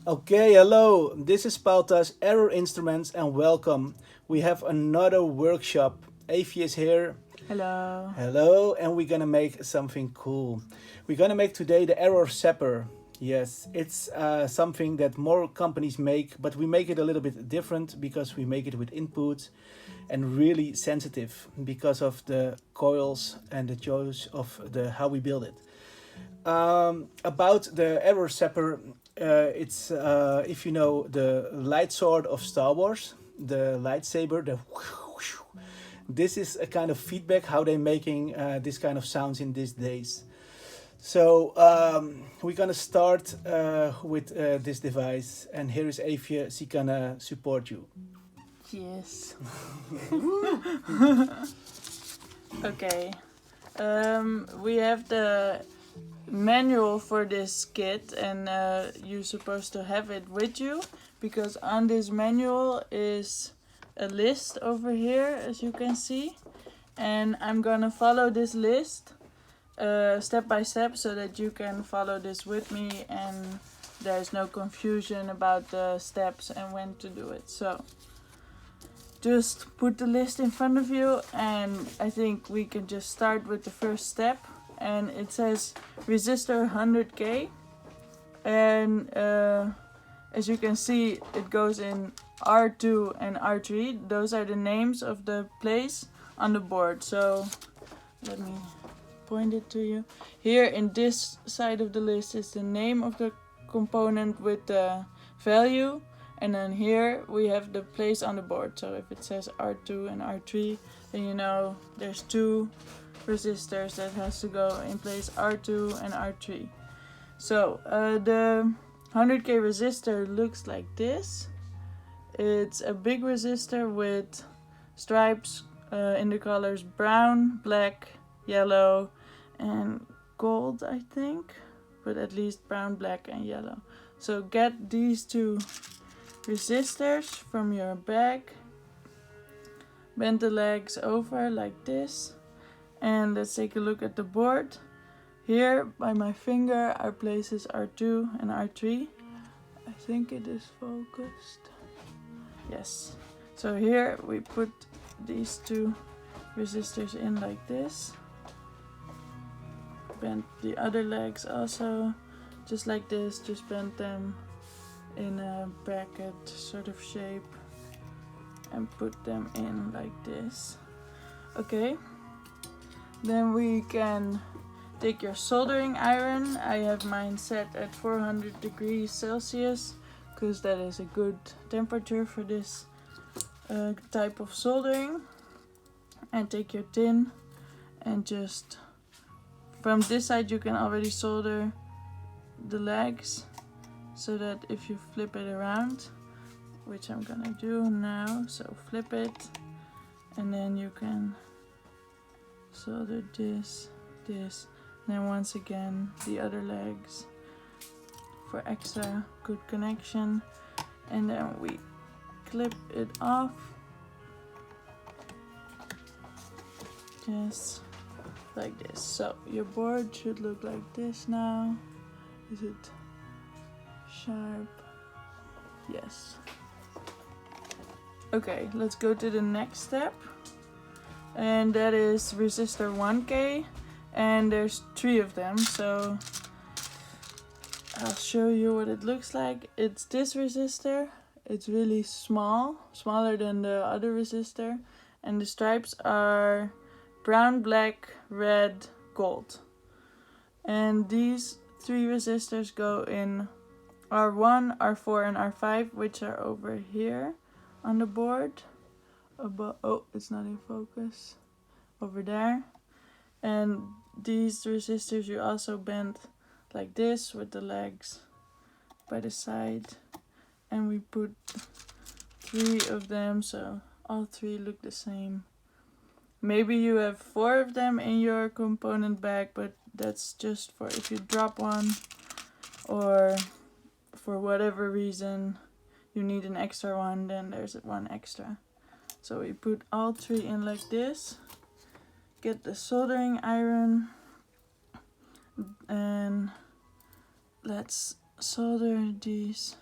Okay, hello. This is Pauta's Error Instruments and welcome. We have another workshop. Eefje is here. Hello. Hello, and we're gonna make something cool. We're gonna make today the error zapper. Yes, it's something that more companies make, but we make it a little bit different because we make it with input and really sensitive because of the coils and the choice of the how we build it. About the error zapper, it's if you know the light sword of Star Wars, the lightsaber, the this is a kind of feedback how they're making this kind of sounds in these days. So we're gonna start with this device, and here is Eefje. She gonna support you. Yes. Okay. We have the manual for this kit, and you're supposed to have it with you because on this manual is a list over here, as you can see, and I'm gonna follow this list step by step so that you can follow this with me and there's no confusion about the steps and when to do it. So just put the list in front of you, and I think we can just start with the first step. And it says resistor 100k, and as you can see, it goes in R2 and R3. Those are the names of the place on the board. So let me point it to you. Here in this side of the list is the name of the component with the value, and then here we have the place on the board. So if it says R2 and R3, then you know there's two resistors that has to go in place R2 and R3. So the 100k resistor looks like this. It's a big resistor with stripes in the colors brown, black, yellow, and gold, I think, but at least brown, black, and yellow. So get these two resistors from your bag, bend the legs over like this, and let's take a look at the board. Here by my finger are places R2 and R3. I think it is focused. Yes. So here we put these two resistors in like this. Bend the other legs also just like this, just bend them in a bracket sort of shape and put them in like this. Okay, then we can take your soldering iron. I have mine set at 400 degrees Celsius because that is a good temperature for this type of soldering. And take your tin and just from this side you can already solder the legs so that if you flip it around, which I'm gonna do now, so flip it and then you can solder this, and then once again the other legs for extra good connection, and then we clip it off just like this. So your board should look like this now. Is it sharp? Yes. Okay, let's go to the next step, and that is resistor 1k, and there's 3 of them, so I'll show you what it looks like. It's this resistor. It's really small, smaller than the other resistor, and the stripes are brown, black, red, gold. And these 3 resistors go in R1, R4, and R5, which are over here on the board. Oh, it's not in focus. Over there. And these resistors you also bend like this with the legs by the side. And we put 3 of them, so all 3 look the same. Maybe you have 4 of them in your component bag, but that's just for if you drop one or for whatever reason you need an extra one, then there's one extra. So we put all 3 in like this, get the soldering iron, and let's solder these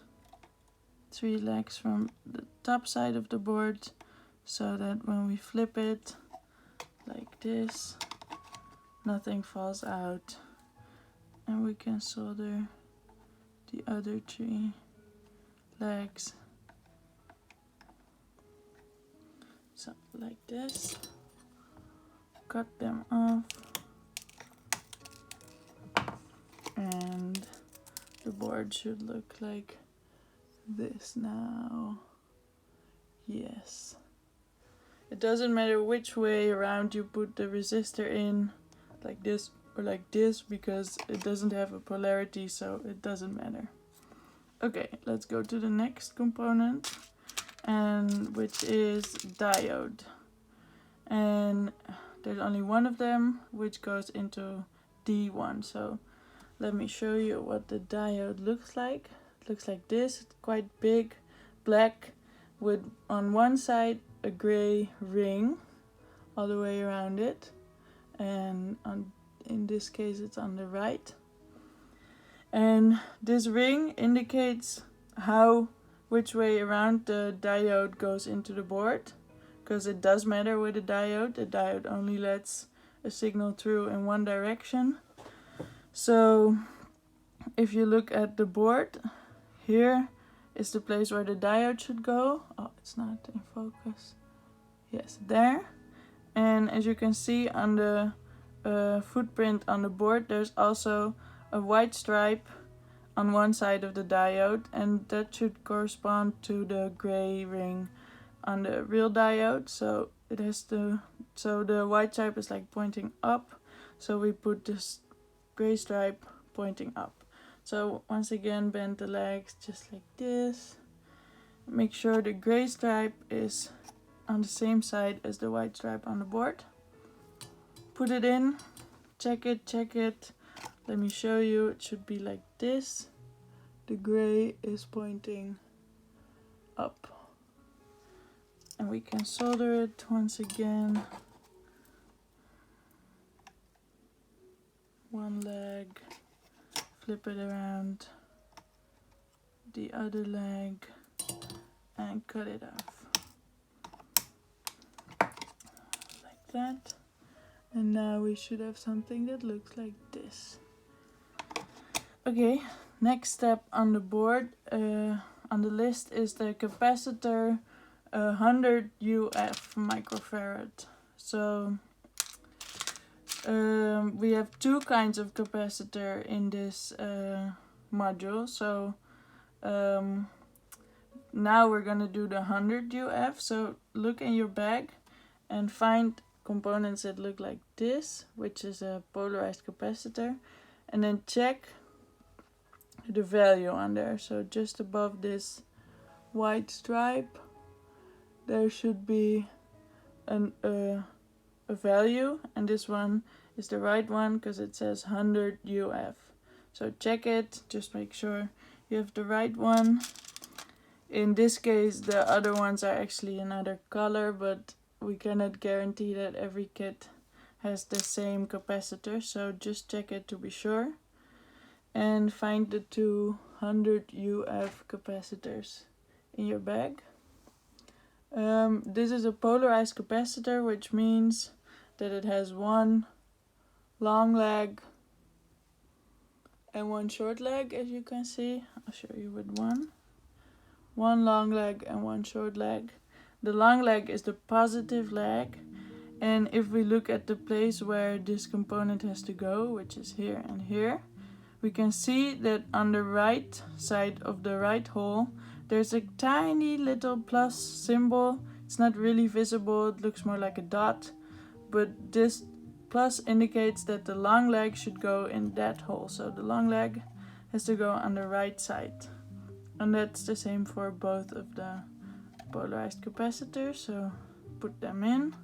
3 legs from the top side of the board, so that when we flip it like this, nothing falls out. And we can solder the other 3 legs. So like this. Cut them off. And the board should look like this now. Yes. It doesn't matter which way around you put the resistor in, like this or like this, because it doesn't have a polarity, so it doesn't matter. Okay, let's go to the next component, and which is diode. And there's only one of them, which goes into D1. So let me show you what the diode looks like. It looks like this. It's quite big, black, with on one side a gray ring all the way around it, and in this case it's on the right. And this ring indicates which way around the diode goes into the board, because it does matter with a diode. The diode only lets a signal through in one direction. So if you look at the board, here is the place where the diode should go. Oh, it's not in focus. Yes, there. And as you can see on the footprint on the board, there's also a white stripe on one side of the diode, and that should correspond to the gray ring on the real diode. So it has to, so the white stripe is like pointing up, so we put this gray stripe pointing up. So once again, bend the legs just like this. Make sure the gray stripe is on the same side as the white stripe on the board. Put it in, check it, check it. Let me show you. It should be like this. The gray is pointing up. And we can solder it once again. One leg, flip it around, the other leg, and cut it off. Like that. And now we should have something that looks like this. Okay, next step on the board, on the list, is the capacitor 100 UF microfarad. So we have 2 kinds of capacitor in this module. So now we're gonna do the 100 UF. So look in your bag and find components that look like this, which is a polarized capacitor, and then check the value on there. So just above this white stripe there should be a value, and this one is the right one because it says 100 UF. So check it, just make sure you have the right one. In this case the other ones are actually another color, but we cannot guarantee that every kit has the same capacitor, so just check it to be sure. And find the 200 UF capacitors in your bag. This is a polarized capacitor, which means that it has one long leg and one short leg, as you can see. I'll show you with one long leg and one short leg. The long leg is the positive leg, and if we look at the place where this component has to go, which is here and here, we can see that on the right side of the right hole there's a tiny little plus symbol. It's not really visible, it looks more like a dot, but this plus indicates that the long leg should go in that hole. So the long leg has to go on the right side, and that's the same for both of the polarized capacitors. So put them in,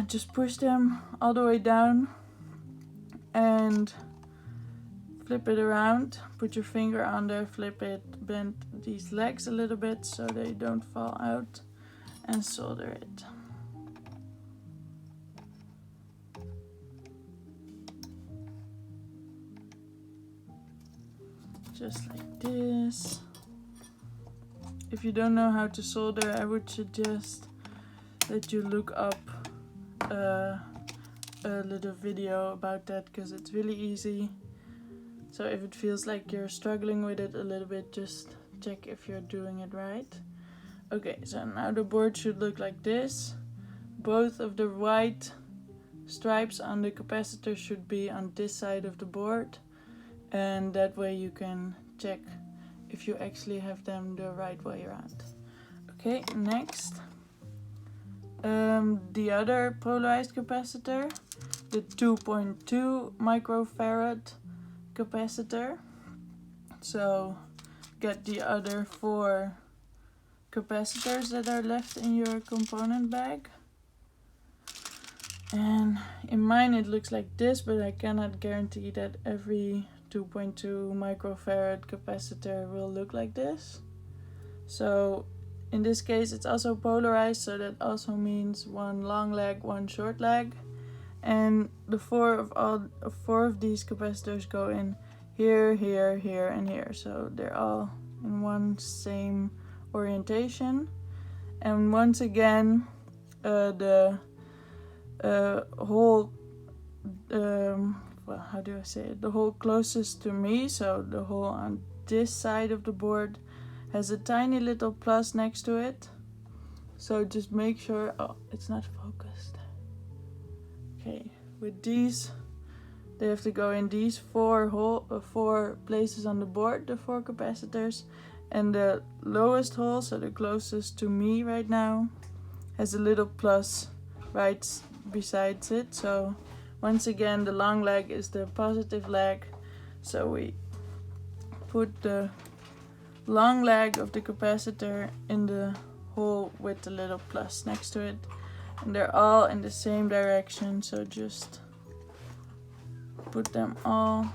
just push them all the way down and flip it around, put your finger on there, flip it, bend these legs a little bit so they don't fall out, and solder it. Just like this. if you don't know how to solder, I would suggest that you look up a little video about that, because it's really easy. So if it feels like you're struggling with it a little bit, just check if you're doing it right. Okay, so now the board should look like this. Both of the white stripes on the capacitor should be on this side of the board, and that way you can check if you actually have them the right way around. Okay, next. The other polarized capacitor, the 2.2 microfarad capacitor. So get the other 4 capacitors that are left in your component bag. And in mine it looks like this, but I cannot guarantee that every 2.2 microfarad capacitor will look like this. So in this case it's also polarized, so that also means 1 long leg, 1 short leg. And the 4 of these capacitors go in here, here, here, and here. So they're all in one same orientation. And once again, the hole, well, how do I say it? The hole closest to me, so the hole on this side of the board, has a tiny little plus next to it. So just make sure, oh, it's not focused. Okay, with these, they have to go in these 4 places on the board, the 4 capacitors. And the lowest hole, so the closest to me right now, has a little plus right besides it. So once again, the long leg is the positive leg. So we put the long leg of the capacitor in the hole with the little plus next to it. And they're all in the same direction, so just put them all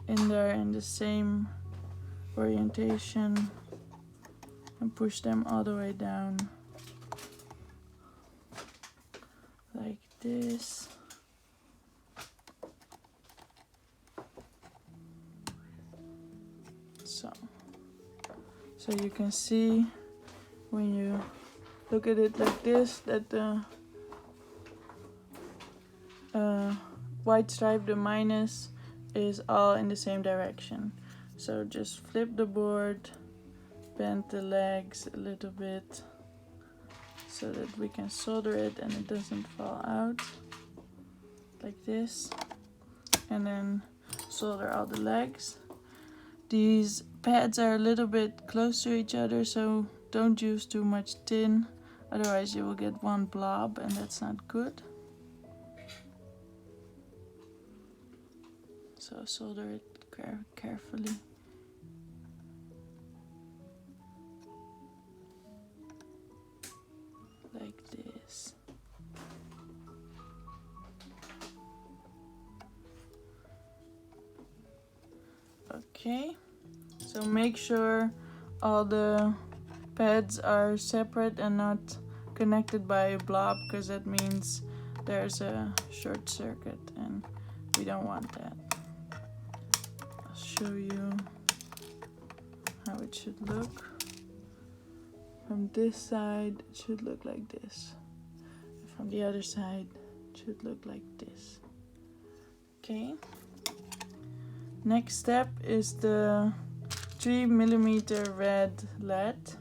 in there in the same orientation and push them all the way down like this. So you can see when you look at it like this that the white stripe, the minus, is all in the same direction. So just flip the board, bend the legs a little bit so that we can solder it and it doesn't fall out like this, and then solder all the legs. These pads are a little bit close to each other, so don't use too much tin, otherwise you will get one blob and that's not good. So solder it carefully. Like this. Okay, so make sure all the pads are separate and not connected by a blob, because that means there's a short circuit and we don't want that. I'll show you how it should look. From this side it should look like this. And from the other side it should look like this. Okay. Next step is the 3mm red LED.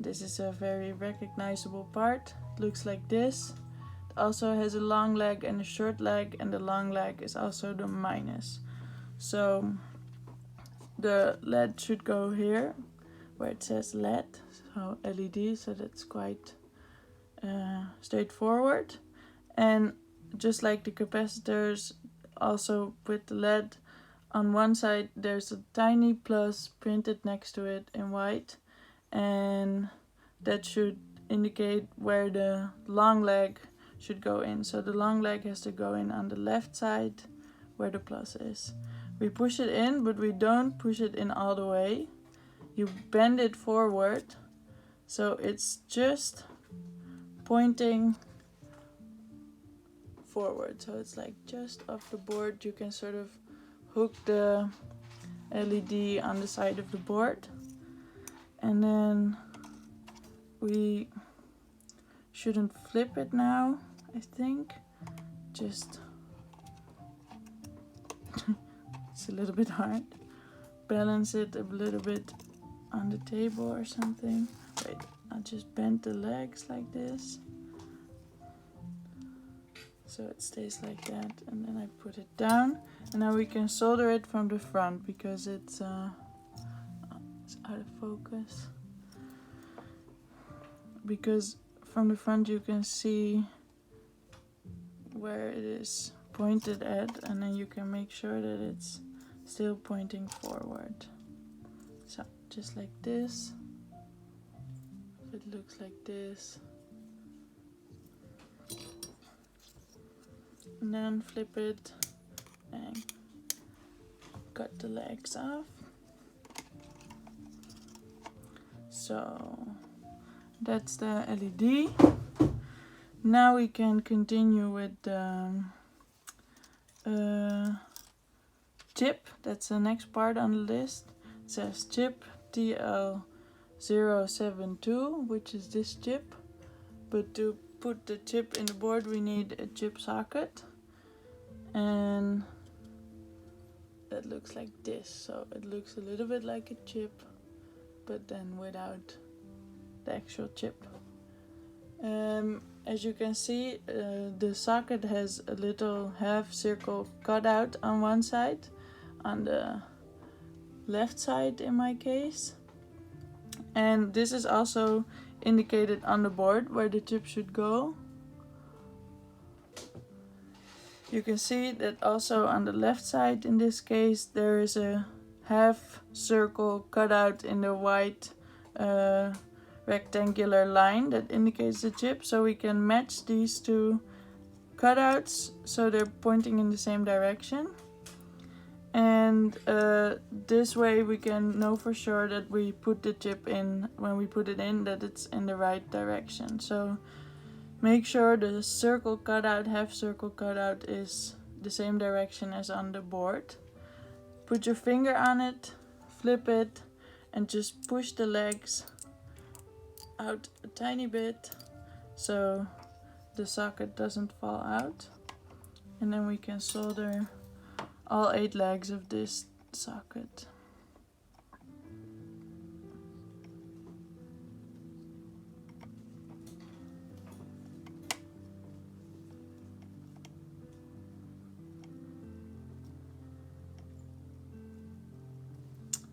This is a very recognizable part. It looks like this. It also has a long leg and a short leg, and the long leg is also the minus. So the LED should go here where it says LED, so LED, so that's quite straightforward. And just like the capacitors, also with the LED, on one side there's a tiny plus printed next to it in white, and that should indicate where the long leg should go in. So the long leg has to go in on the left side where the plus is. We push it in, but we don't push it in all the way. You bend it forward, so it's just pointing forward. So it's like just off the board. You can sort of hook the LED on the side of the board, and then we shouldn't flip it now, I think. Just it's a little bit hard. Balance it a little bit on the table or something. Wait, I'll just bend the legs like this. So it stays like that, and then I put it down. And now we can solder it from the front because it's out of focus. Because from the front you can see where it is pointed at, and then you can make sure that it's still pointing forward. So just like this. If it looks like this. And then flip it and cut the legs off. So that's the LED. Now we can continue with the chip. That's the next part on the list. It says chip TL072, which is this chip. But to put the chip in the board we need a chip socket. And that looks like this. So it looks a little bit like a chip, but then without the actual chip. As you can see, the socket has a little half circle cutout on one side, on the left side in my case. And this is also indicated on the board where the chip should go. You can see that also on the left side in this case there is a half circle cutout in the white rectangular line that indicates the chip, so we can match these two cutouts so they're pointing in the same direction. And this way we can know for sure that we put the chip in, when we put it in, that it's in the right direction. So make sure the circle cutout, half circle cutout is the same direction as on the board. Put your finger on it, flip it, and just push the legs out a tiny bit so the socket doesn't fall out. And then we can solder all 8 legs of this socket.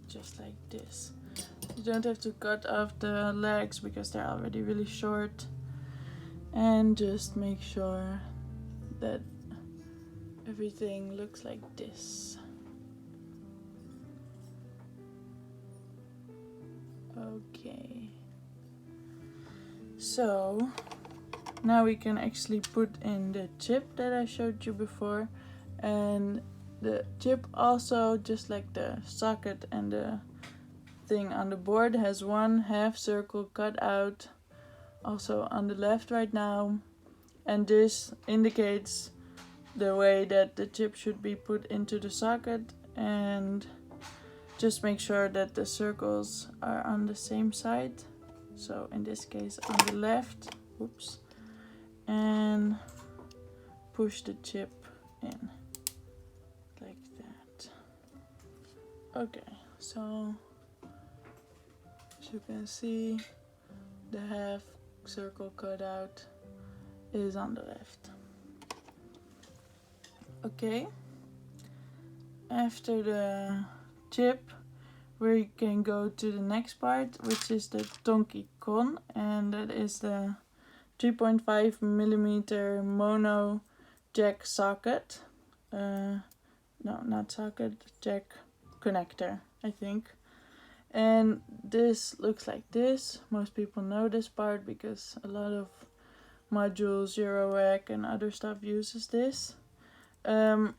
Just like this. You don't have to cut off the legs because they're already really short. And just make sure that everything looks like this. Okay. So now we can actually put in the chip that I showed you before. And the chip also, just like the socket and the thing on the board, has one half circle cut out also on the left right now. And this indicates the way that the chip should be put into the socket. And just make sure that the circles are on the same side. So in this case on the left. Oops. And push the chip in. Like that. Okay, so as you can see, the half circle cutout is on the left. Okay, after the chip we can go to the next part, which is the Tonky Con, and that is the 3.5mm mono jack socket. No, not socket, jack connector, I think. And this looks like this. Most people know this part because a lot of modules, Eurorack and other stuff uses this. On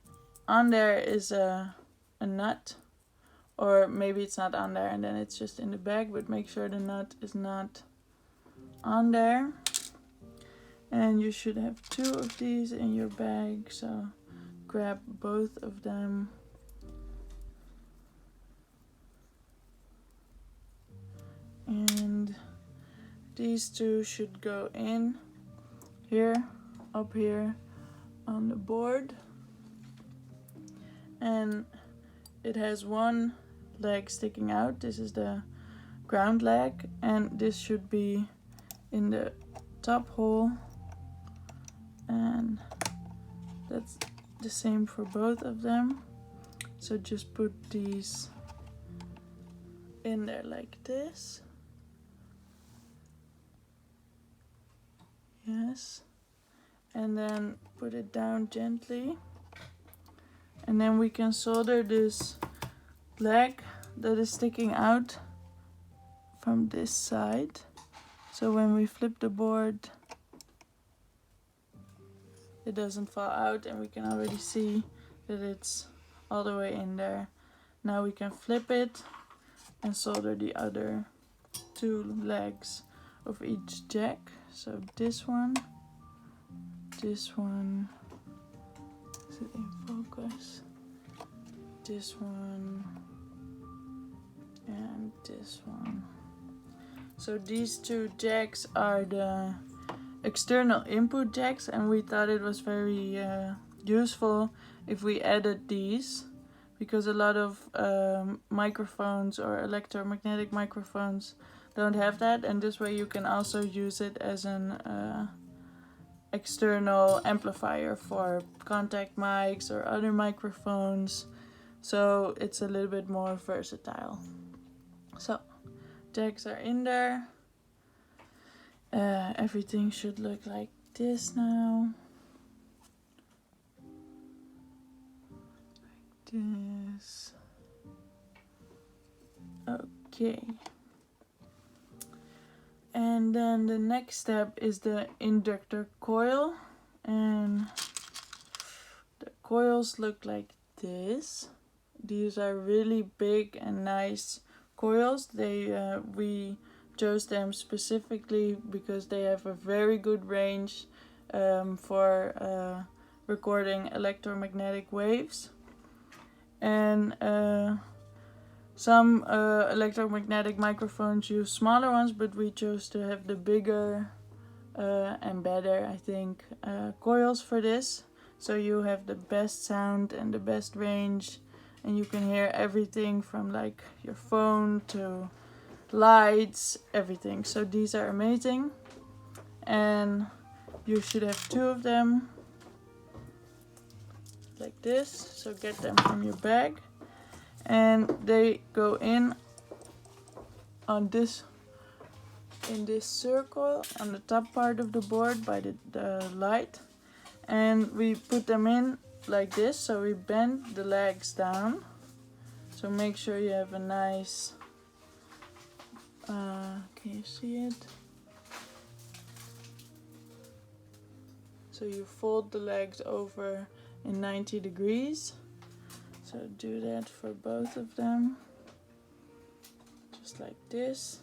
there is a nut, or maybe it's not on there and then it's just in the bag, but make sure the nut is not on there. And you should have 2 of these in your bag, so grab both of them. And these two should go in here, up here on the board. And it has one leg sticking out. This is the ground leg, and this should be in the top hole, and that's the same for both of them. So just put these in there like this. Yes. And then put it down gently. And then we can solder this leg that is sticking out from this side. So when we flip the board, it doesn't fall out, and we can already see that it's all the way in there. Now we can flip it and solder the other two legs of each jack. So this one, is it in focus? This one, and this one. So these two jacks are the external input jacks, and we thought it was very useful if we added these, because a lot of microphones or electromagnetic microphones don't have that, and this way you can also use it as an external amplifier for contact mics or other microphones, so it's a little bit more versatile. So jacks are in there. Everything should look like this now. Like this. Okay. And then the next step is the inductor coil. And the coils look like this. These are really big and nice coils. We chose them specifically because they have a very good range for recording electromagnetic waves. And some electromagnetic microphones use smaller ones, but we chose to have the bigger and better, I think, coils for this. So you have the best sound and the best range, and you can hear everything from like your phone to lights, everything. So these are amazing, and you should have two of them like this. So get them from your bag, and they go in on this, in this circle on the top part of the board by the light, and we put them in like this. So we bend the legs down, so make sure you have a nice can you see it? So you fold the legs over in 90 degrees. So do that for both of them. Just like this.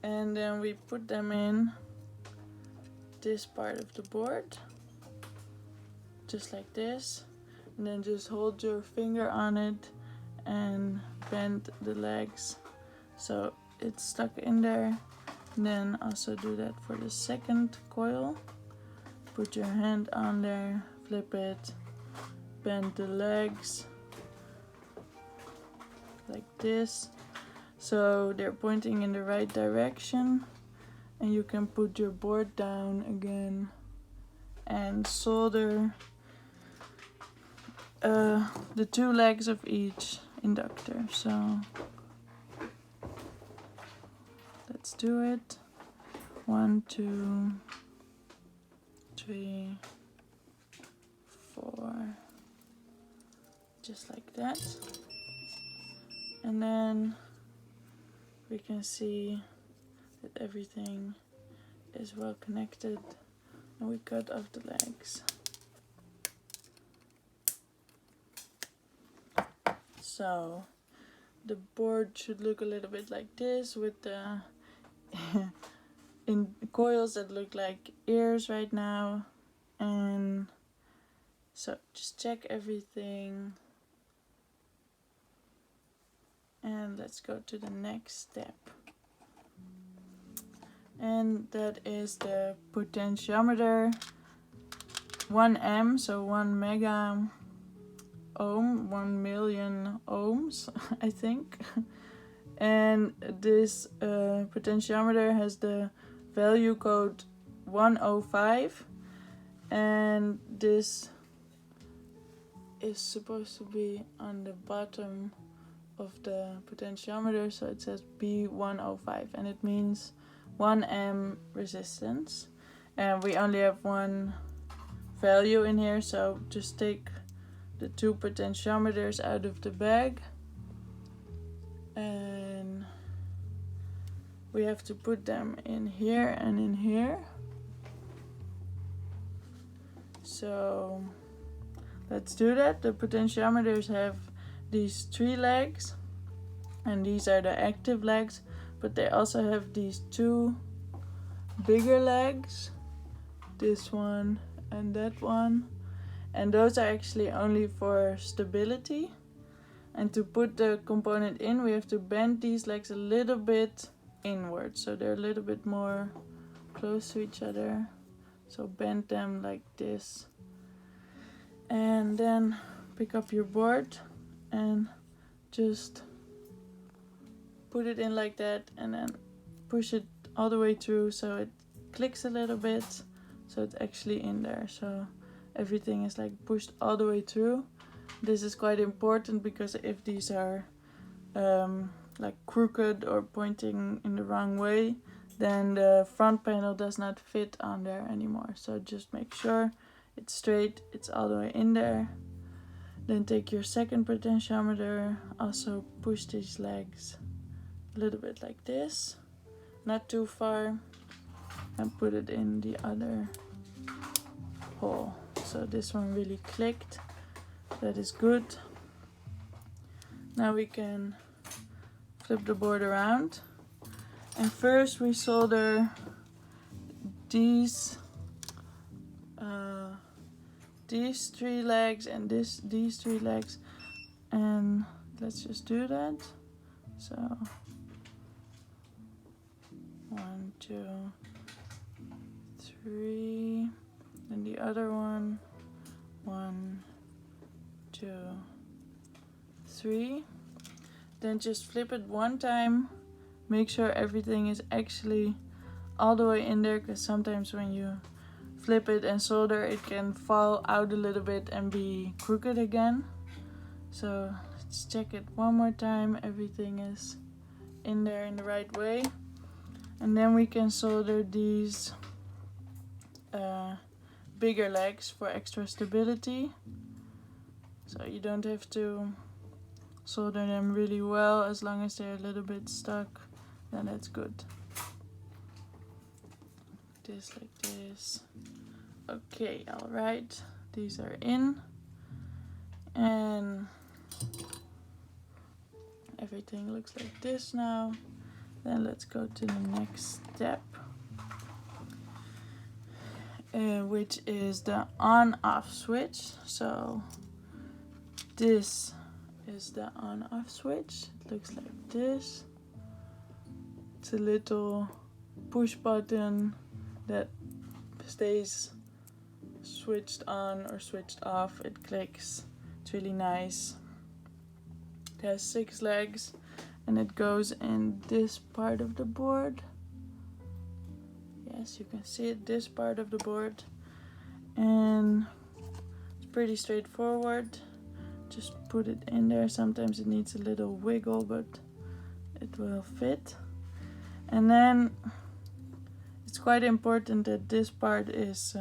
And then we put them in this part of the board. Just like this. And then just hold your finger on it and bend the legs so it's stuck in there. And then also do that for the second coil. Put your hand on there, flip it, bend the legs like this so they're pointing in the right direction, and you can put your board down again and solder the two legs of each inductor. So let's do it. 1, 2, 3, 4, just like that. And then we can see that everything is well connected, and we cut off the legs. So the board should look a little bit like this, with the in coils that look like ears right now. And so just check everything, And let's go to the next step. And that is the potentiometer 1M, so 1 mega ohm, 1 million ohms, I think. And this potentiometer has the value code 105, and this is supposed to be on the bottom of the potentiometer, so it says B105, and it means 1M resistance. And we only have one value in here, so just take the two potentiometers out of the bag, and we have to put them in here and in here. So let's do that. The potentiometers have these 3 legs, and these are the active legs, but they also have these 2 bigger legs, this one and that one, and those are actually only for stability. And to put the component in, we have to bend these legs a little bit inward, so they're a little bit more close to each other. So bend them like this, and then pick up your board and just put it in like that, and then push it all the way through so it clicks a little bit, so it's actually in there, so everything is like pushed all the way through. This is quite important because if these are like crooked or pointing in the wrong way, then the front panel does not fit on there anymore. So just make sure it's straight, it's all the way in there. Then take your second potentiometer, also push these legs a little bit like this, not too far, and put it in the other hole. So this one really clicked, that is good. Now we can flip the board around, and first we solder these 3 legs and these 3 legs, and let's just do that. So 1, 2, 3, and the other one 1, 2, 3. Then just flip it one time, make sure everything is actually all the way in there, because sometimes when you flip it and solder, it can fall out a little bit and be crooked again. So let's check it one more time, everything is in there in the right way. And then we can solder these bigger legs for extra stability. So you don't have to solder them really well, as long as they're a little bit stuck, then that's good. This like this. Okay, alright, these are in, and everything looks like this now. Then let's go to the next step, which is the on-off switch. So this is the on-off switch. It looks like this. It's a little push button that stays switched on or switched off. It clicks. It's really nice. It has 6 legs, and it goes in this part of the board. Yes, you can see it, this part of the board. And it's pretty straightforward. Just put it in there. Sometimes it needs a little wiggle, but it will fit. And then it's quite important that this part is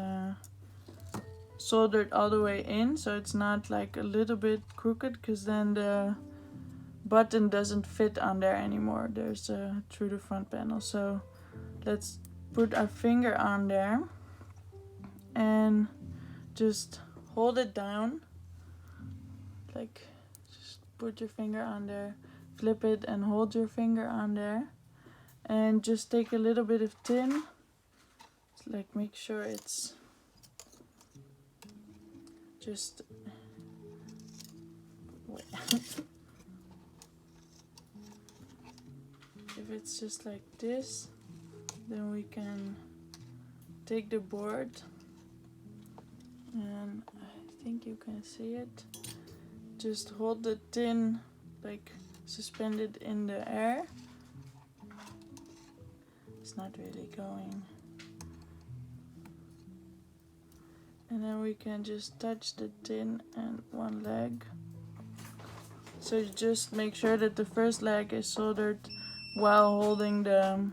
soldered all the way in, so it's not like a little bit crooked, because then the button doesn't fit on there anymore. There's through the front panel. So let's put our finger on there and just hold it down. Like, just put your finger on there, flip it and hold your finger on there, and just take a little bit of tin, like make sure it's just it's just like this. Then we can take the board, and I think you can see it. Just hold the tin like suspended in the air. It's not really going. And then we can just touch the tin and one leg. So you just make sure that the first leg is soldered while holding the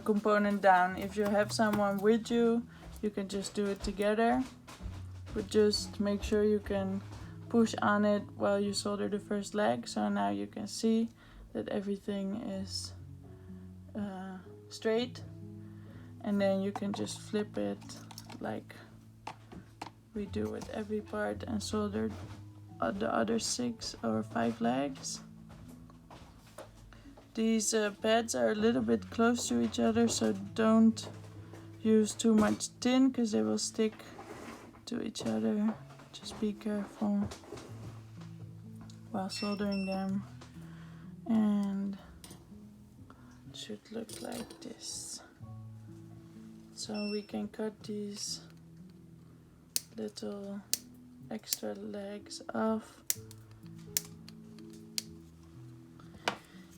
component down. If you have someone with you, you can just do it together. But just make sure you can push on it while you solder the first leg. So now you can see that everything is straight. And then you can just flip it like we do with every part and solder the other 6 or 5 legs. These pads are a little bit close to each other, so don't use too much tin because they will stick to each other. Just be careful while soldering them. And it should look like this. So we can cut these little extra legs off.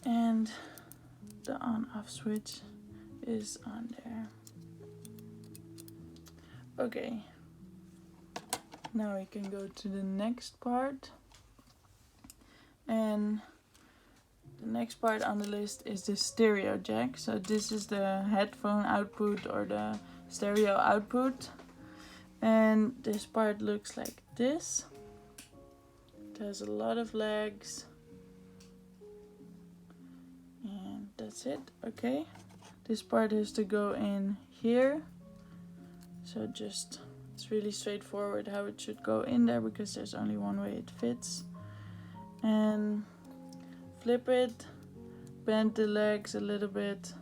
And the on-off switch is on there. Okay. Now we can go to the next part. And the next part on the list is the stereo jack. So this is the headphone output or the stereo output. And this part looks like this. It has a lot of legs. And that's it. Okay. This part has to go in here. So just, it's really straightforward how it should go in there because there's only one way it fits. And flip it, bend the legs a little bit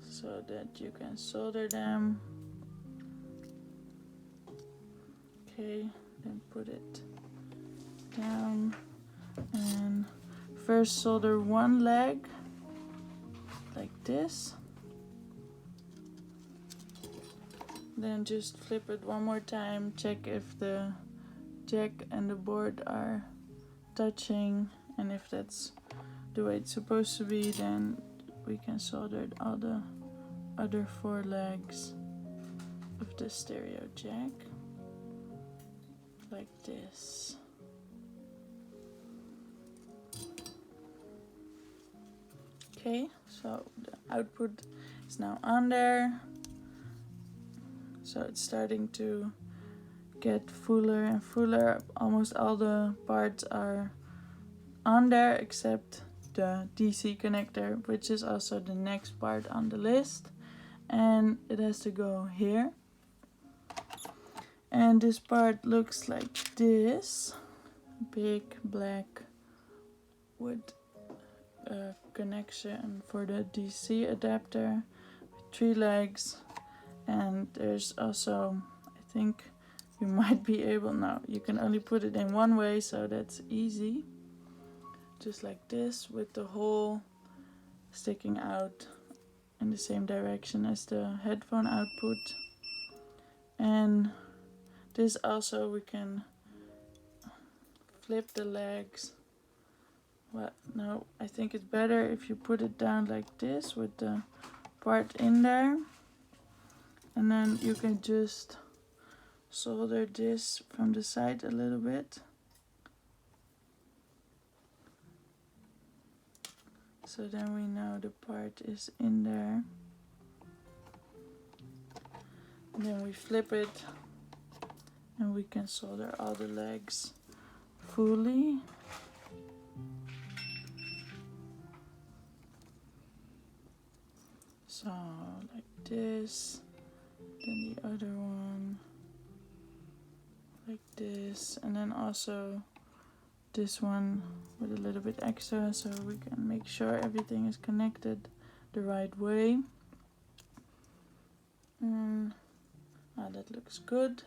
so that you can solder them. Okay, then put it down and first solder one leg like this. Then just flip it one more time, check if the jack and the board are touching, and if that's the way it's supposed to be, then we can solder all the other 4 legs of the stereo jack like this. Okay, so the output is now on there. So it's starting to get fuller and fuller. Almost all the parts are on there except the DC connector, which is also the next part on the list. And it has to go here. And this part looks like this. Big black wood connection for the DC adapter with 3 legs. And there's also, I think you might be able, no, you can only put it in one way, so that's easy. Just like this, with the hole sticking out in the same direction as the headphone output. And this also we can flip the legs. Well, no, I think it's better if you put it down like this with the part in there. And then you can just solder this from the side a little bit. So then we know the part is in there. And then we flip it and we can solder all the legs fully. So like this. Then the other one like this, and then also this one with a little bit extra so we can make sure everything is connected the right way. That looks good.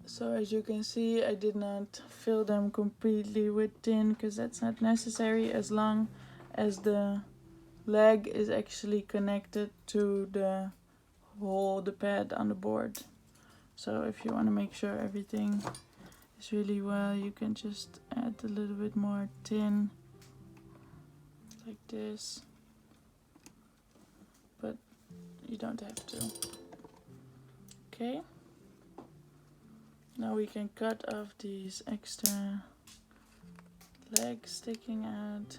So So as you can see, I did not fill them completely with tin because that's not necessary, as long as the leg is actually connected to the hole, the pad on the board. So if you want to make sure everything is really well, you can just add a little bit more tin like this, but you don't have to. Okay. Now we can cut off these extra legs sticking out.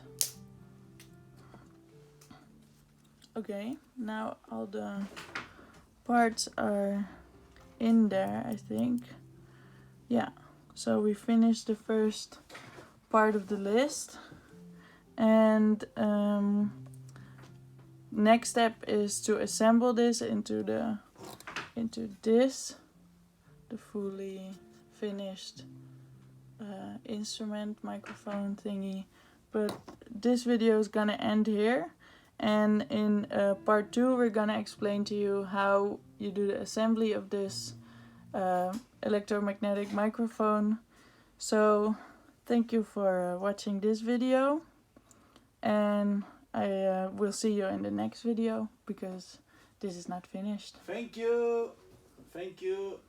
Okay, now all the parts are in there, I think. Yeah, so we finished the first part of the list. And next step is to assemble this into the fully finished instrument microphone thingy. But this video is gonna end here, and in part 2 we're gonna explain to you how you do the assembly of this electromagnetic microphone. So thank you for watching this video, and I will see you in the next video because this is not finished. Thank you. Thank you.